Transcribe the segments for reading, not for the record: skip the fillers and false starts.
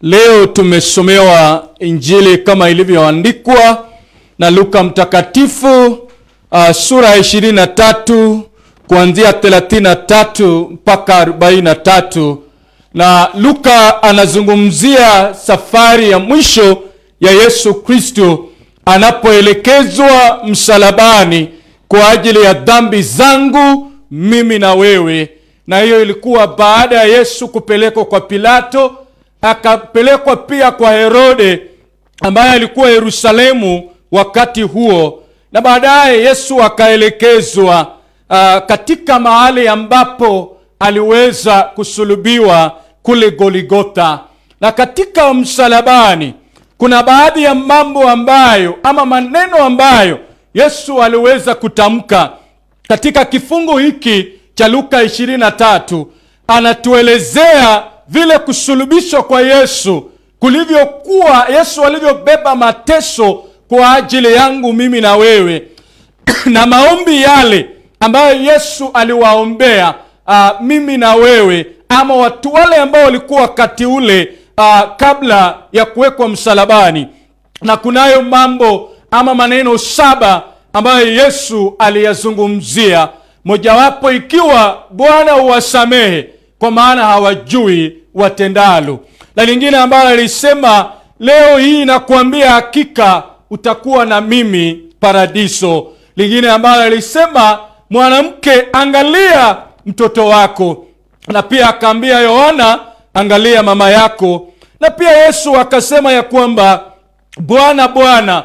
Leo tumesomewa Injili kama ilivyoandikwa na Luka mtakatifu, sura 23 kuanzia 33 mpaka 43. Na Luka anazungumzia safari ya mwisho ya Yesu Kristo anapoelekezwa msalabani kwa ajili ya dhambi zangu mimi na wewe. Na hiyo ilikuwa baada ya Yesu kupelekwa kwa Pilato, akapelekwa pia kwa Herode ambaye alikuwa Yerusalemu wakati huo, na baadaye Yesu akaelekezwa katika mahali ambapo aliweza kusulubiwa kule Golgotha. Na katika msalabani kuna baadhi ya mambo ambayo ama maneno ambayo Yesu aliweza kutamka. Katika kifungu hiki cha Luka 23 anatuelezea vile kusulubishwa kwa Yesu kulivyokuwa, Yesu alivyobeba mateso kwa ajili yangu mimi na wewe na maombi yale ambayo Yesu aliwaombea mimi na wewe, ama watu wale ambao walikuwa wakati ule kabla ya kuwekwa msalabani. Na kunayo mambo ama maneno 7 ambayo Yesu aliyazungumzia, mojawapo ikiwa Bwana uwasamehe kwa maana hawajui watendalo. Na lingine ambalo alisema, leo hii nakuambia hakika utakuwa na mimi paradiso. Lingine ambalo alisema, mwanamke angalia mtoto wako. Na pia akaambia Yohana, angalia mama yako. Na pia Yesu akasema ya kwamba, Bwana Bwana,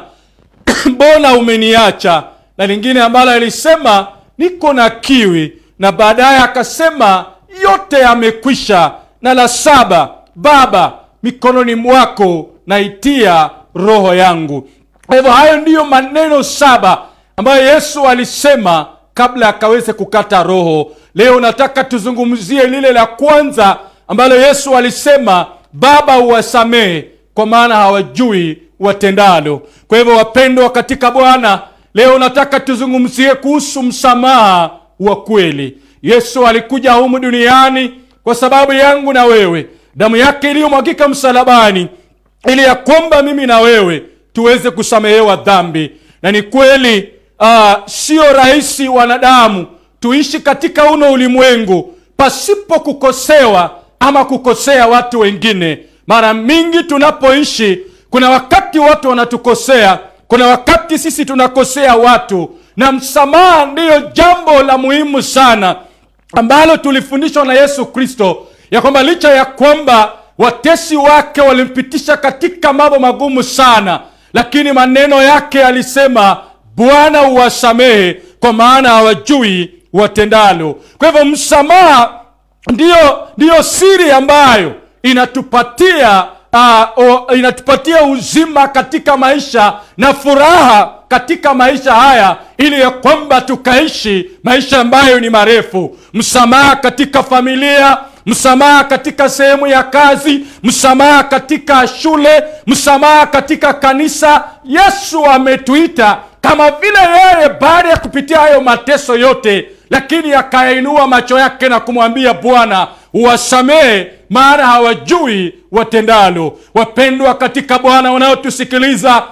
mbona umeniacha? Na lingine ambalo alisema, niko na kiwi. Na baadaye akasema, yote yamekwisha. Na la 7, Baba, mikononi mwako naitia roho yangu. Kwa hivyo hayo ndiyo maneno 7 ambayo Yesu alisema kabla akaweze kukata roho. Leo nataka tuzungumzie lile la kwanza ambalo Yesu alisema, Baba uwasamehe kwa maana hawajui watendalo. Kwa hivyo wapendwa katika Bwana, leo nataka tuzungumzie kuhusu msamaha wa kweli. Yesu alikuja humu duniani kwa sababu yangu na wewe. Damu yake iliyomwagika msalabani ili ya kwamba mimi na wewe tuweze kusamehewa dhambi. Na ni kweli sio rahisi wanadamu tuishi katika uno ulimwengu pasipo kukosewa ama kukosea watu wengine. Mara mingi tunapoishi, kuna wakati watu wanatukosea, kuna wakati sisi tunakosea watu. Na msamaha ndiyo jambo la muhimu sana ambalo tulifundishwa na Yesu Kristo, ya kwamba licha ya kwamba watesi wake walimpitisha katika mambo magumu sana, lakini maneno yake alisema, Bwana uwasamehe kwa maana hawajui watendalo. Kwa hivyo msamaha ndiyo siri ambayo inatupatia uzima katika maisha na furaha katika maisha haya, ili ya kwamba tukaishi maisha ambayo ni marefu. Msamaha katika familia, msamaha katika sehemu ya kazi, msamaha katika shule, msamaha katika kanisa. Yesu ametuita kama vile yeye baada ya kupitia hayo mateso yote, lakini akainua macho yake na kumwambia, Bwana uwasamehe maana hawajui watendalo. Wapendwa katika Bwana wanaotusikiliza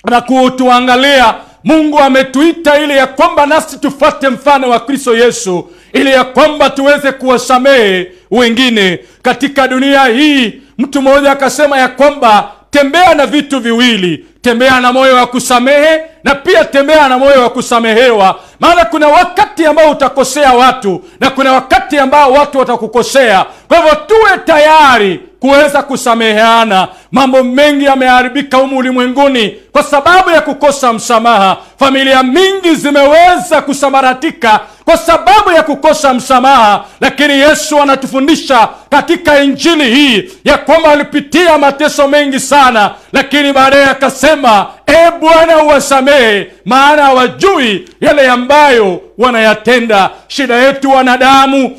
na kutuangalia, Mungu ametuita ili ya kwamba nasi tufuate mfano wa Kristo Yesu, ili ya kwamba tuweze kuwasamehe wengine. Katika dunia hii, mtu mmoja akasema ya kwamba tembea na vitu viwili, tembea na moyo wa kusamehe na pia tembea na moyo wa kusamehewa. Maana kuna wakati ambao utakosea watu na kuna wakati ambao watu watakukosea. Kwa hivyo tuwe tayari kuweza kusameheana. Mambo mengi yameharibika humu ulimwenguni kwa sababu ya kukosa msamaha. Familia mingi zimeweza kusambaratika kwa sababu ya kukosa msamaha. Lakini Yesu anatufundisha katika Injili hii ya kwamba alipitia mateso mengi sana, lakini baadaye akasema, Bwana uwasamehe maana hawajui yale ambayo wanayatenda. Shida yetu wanadamu,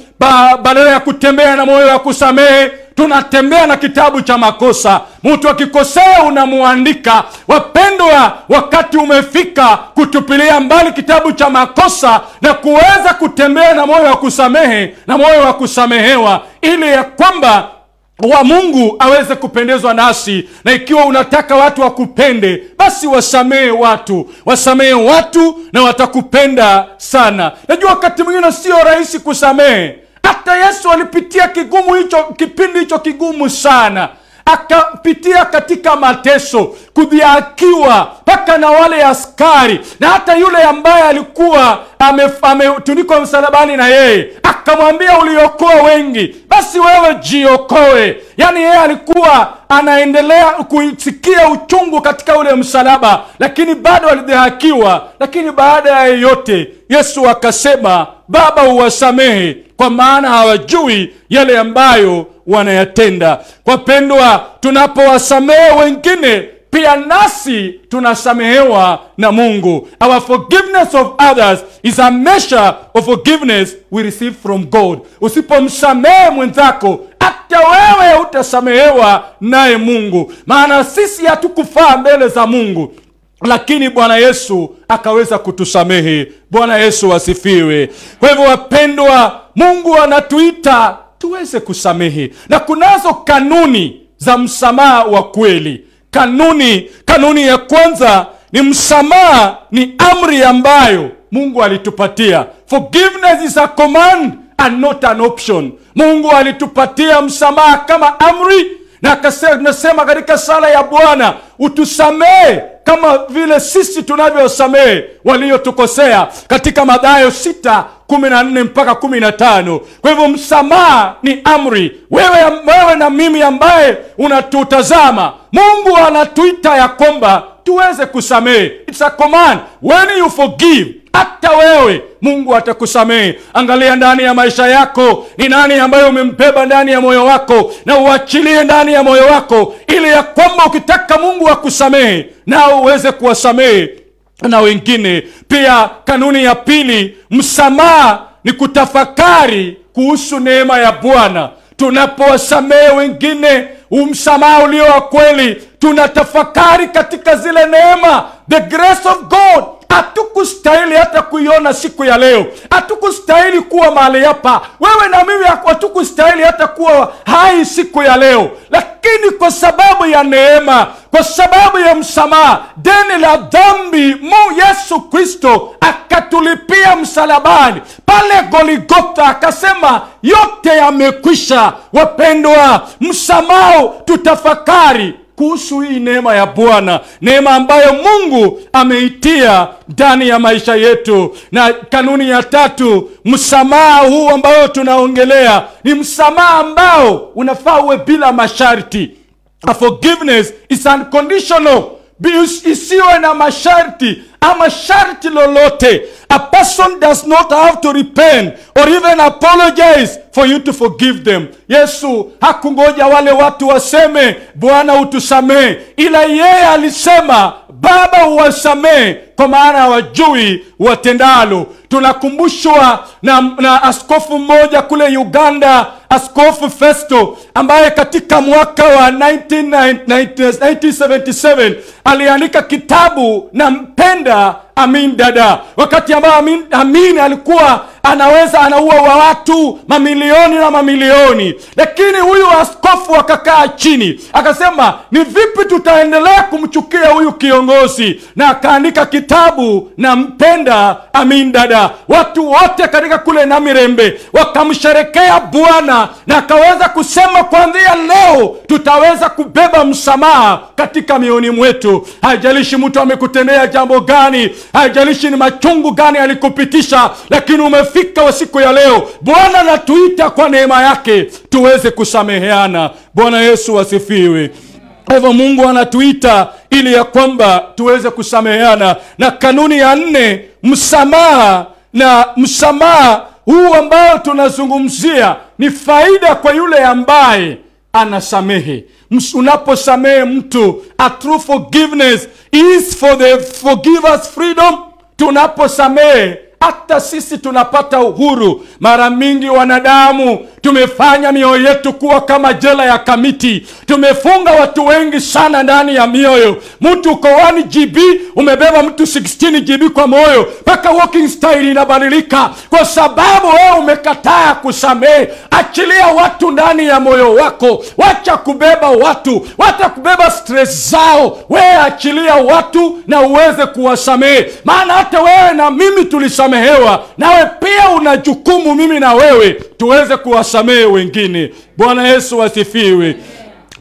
badala ya kutembea na moyo wa kusamehe, tunatembea na kitabu cha makosa. Mtu akikosea unamuandika. Wapendwa, wakati umefika kutupilia mbali kitabu cha makosa na kuweza kutembea na moyo wa kusamehe na moyo wa kusamehewa, ili ya kwamba wa Mungu aweze kupendezwa nasi. Na ikiwa unataka watu wakupende, basi wasamehe watu na watakupenda sana. Najua wakati mwingine sio rahisi kusamehe. Hata Yesu alipitia kipindi hicho kigumu sana. Akapitia katika mateso, kudhihakiwa mpaka na wale askari, na hata yule ambaye alikuwa ametunikwa msalabani na yeye akamwambia, uliokoa wengi, basi wewe jiokoe. Yani yeye alikuwa anaendelea kusikia uchungu katika ule msalaba, lakini bado alidhihakiwa. Lakini baada ya yote Yesu akasema, Baba uwasamehe, kwa maana hawajui yale ambayo wanayatenda. Wapendwa, tunapowasamehe wengine, pia nasi tunasamehewa na Mungu. Our forgiveness of others is a measure of forgiveness we receive from God. Usipomsamehe mwenzako, hata wewe utasamehewa naye Mungu. Maana sisi hatukufaa mbele za Mungu, lakini Bwana Yesu akaweza kutusamehe. Bwana Yesu asifiwe. Kwa hivyo wapendwa, Mungu anatuita tuweze kusamehe, na kunazo kanuni za msamaha wa kweli. Kanuni ya kwanza ni msamaha ni amri ambayo Mungu alitupatia. Forgiveness is a command and not an option. Mungu alitupatia msamaha kama amri, na akasema katika sala ya Bwana, utusamehe kama vile sisi tunavyosamehe waliotukosea, katika Mathayo 6:14 mpaka 15. Kwa hivyo msamaha ni amri. Wewe na mimi ambaye unatutazama, Mungu anatuita ya kwamba tuweze kusamehe. It's a command. When you forgive, hata wewe Mungu atakusamehe. Angalia ndani ya maisha yako, ni nani ambaye umembeba ndani ya moyo wako, na uachilie ndani ya moyo wako, ili ya kwamba ukitaka Mungu akusamehe, na uweze kuwasamehe na wengine. Pia kanuni ya pili, msamaha ni kutafakari kuhusu neema ya Bwana. Tunapowasamehe wengine, msamaha ulio wa kweli, tunatafakari katika zile neema, the grace of God. Hatukustahili hata kuiona siku ya leo. Hatukustahili kuwa mahali hapa. Wewe na mimi hatukustahili hata kuwa hai siku ya leo. Lakini kwa sababu ya neema, kwa sababu ya msamaha, deni la dhambi, Yesu Kristo akatulipia msalabani pale Golgotha, akasema yote yamekwisha. Wapendwa, msamaha tutafakari kuhusu hii neema ya Bwana, neema ambayo Mungu ameitia ndani ya maisha yetu. Na kanuni ya tatu, msamaha huu ambao tunaongelea ni msamaha ambao unafaa uwe bila masharti. A forgiveness is unconditional. Isiwe na masharti ama sharti lolote. A person does not have to repent or even apologize for you to forgive them. Yesu hakungoja wale watu waseme, Bwana utusamehe, ila yeye alisema, Baba uwasamehe, kwa maana hawajui watendalo. Tunakumbushwa na askofu mmoja kule Uganda, Askofu Festo, ambaye katika mwaka wa 1977 aliandika kitabu na Mpenda Amin Dada. Wakati ambao Amin alikuwa anaua wa watu mamilioni na mamilioni, lakini huyu askofu akakaa chini akasema, ni vipi tutaendelea kumchukia huyu kiongozi? Na akaandika kitabu na Mpenda Amin Dada. Watu wote katika kule Namirembe wakamsherekea Bwana, na akaweza kusema, kuanzia leo tutaweza kubeba msamaha katika mioyoni mwetu. Haijalishi mtu amekutendea jambo gani, haijalishi ni machungu gani alikupitisha, lakini umefika wa siku ya leo, Bwana anatuita kwa neema yake tuweze kusameheana. Bwana Yesu asifiwe. Hivyo Mungu anatuita ili ya kwamba tuweze kusameheana. Na kanuni ya 4, msamaha. Na msamaha huu ambao tunazungumzia ni faida kwa yule ambaye anasamehe. Unaposamehe mtu, a true forgiveness is for the forgiver's freedom. Tunaposamehe, hata sisi tunapata uhuru. Mara mingi wanadamu tumefanya mioyo yetu kuwa kama jela ya kamiti. Tumefunga watu wengi sana ndani ya mioyo. Mtu uko 1 GB umebeba mtu 16 GB kwa moyo, mpaka walking style inabadilika kwa sababu wewe umekataa kusamehe. Achilia watu ndani ya moyo wako. Wacha kubeba watu, wacha kubeba stress zao. Wewe achilia watu na uweze kuwasamehe. Maana hata wewe na mimi tulisamehewa, nawe pia una jukumu, mimi na wewe tuweze kuwasamehe wengine. Bwana Yesu asifiwe.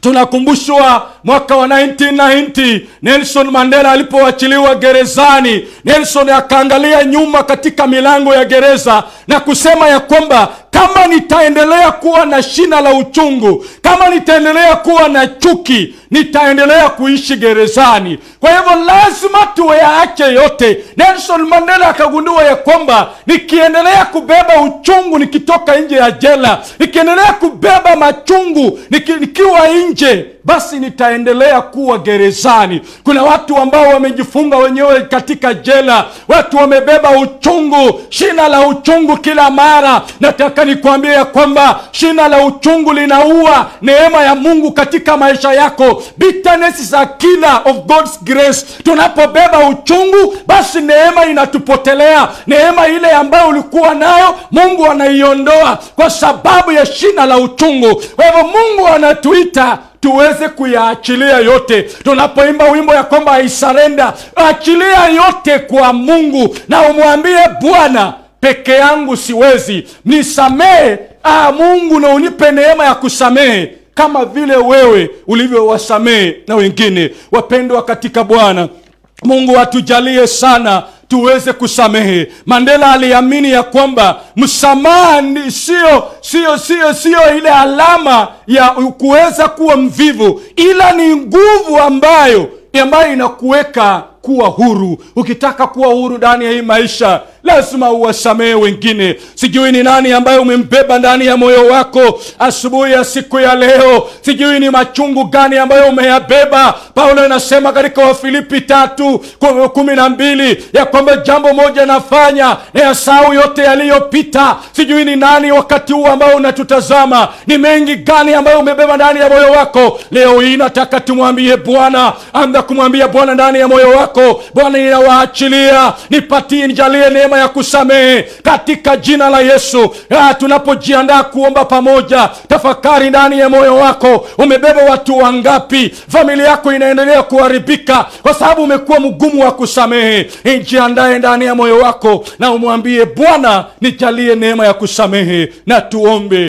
Tunakumbushwa mwaka wa 1990 Nelson Mandela alipoachiliwa gerezani. Nelson akaangalia nyuma katika milango ya gereza na kusema ya kwamba kama nitaendelea kuwa na shina la uchungu, kama nitaendelea kuwa na chuki, nitaendelea kuishi gerezani. Kwa hivyo lazima tuyaache yote. Nelson Mandela akagundua ya kwamba nikiendelea kubeba uchungu nikitoka nje ya jela, nikiendelea kubeba machungu nikiwa nje, basi nitaendelea kuwa gerezani. Kuna watu ambao wamejifunga wenyewe katika jela. Watu wamebeba uchungu, shina la uchungu kila mara. Nataka nikwambie ya kwamba shina la uchungu linaua neema ya Mungu katika maisha yako. Bitterness is a killer of God's grace. Tunapobeba uchungu, basi neema inatupotelea. Neema ile ambayo ulikuwa nayo, Mungu anaiondoa kwa sababu ya shina la uchungu. Kwa hivyo Mungu anatuita tuweze kuyaachilia yote. Tunapoimba wimbo ya kwamba I surrender, achilia yote kwa Mungu na umwambie Bwana, peke yangu siwezi, nisamehe Mungu, na unipe neema ya kusamehe kama vile wewe ulivyowasamehe na wengine. Wapendwa katika Bwana, Mungu atujalie sana tuweze kusamehe. Mandela aliamini ya kwamba msamaha sio ile alama ya kuweza kuwa mvivu, ila ni nguvu ambayo inakuweka kuwa huru. Ukitaka kuwa huru ndani ya hii maisha, lazima uwasamehe wengine. Sijui ni nani ambaye umembeba ndani ya moyo wako asubuhi ya siku ya leo. Sijui ni machungu gani ambayo umeyabeba. Paulo anasema katika Wafilipi 3:12 ya kwamba jambo moja nafanya, na yasahau yote yaliyopita. Sijui ni nani wakati huu ambao unatutazama, ni mengi gani ambayo umebeba ndani ya moyo wako. Leo hii nataka tumwambie Bwana, anza kumwambia Bwana ndani ya moyo wako, Bwana ninawaachilia, nipatie, nijalie neema ya kusamehe katika jina la Yesu. Tunapojiandaa kuomba pamoja, tafakari ndani ya moyo wako, umebeba watu wangapi? Familia yako inaendelea kuharibika kwa sababu umekuwa mgumu wa kusamehe. Jiandae ndani ya moyo wako na umwambie Bwana, nijalie neema ya kusamehe. Na tuombe.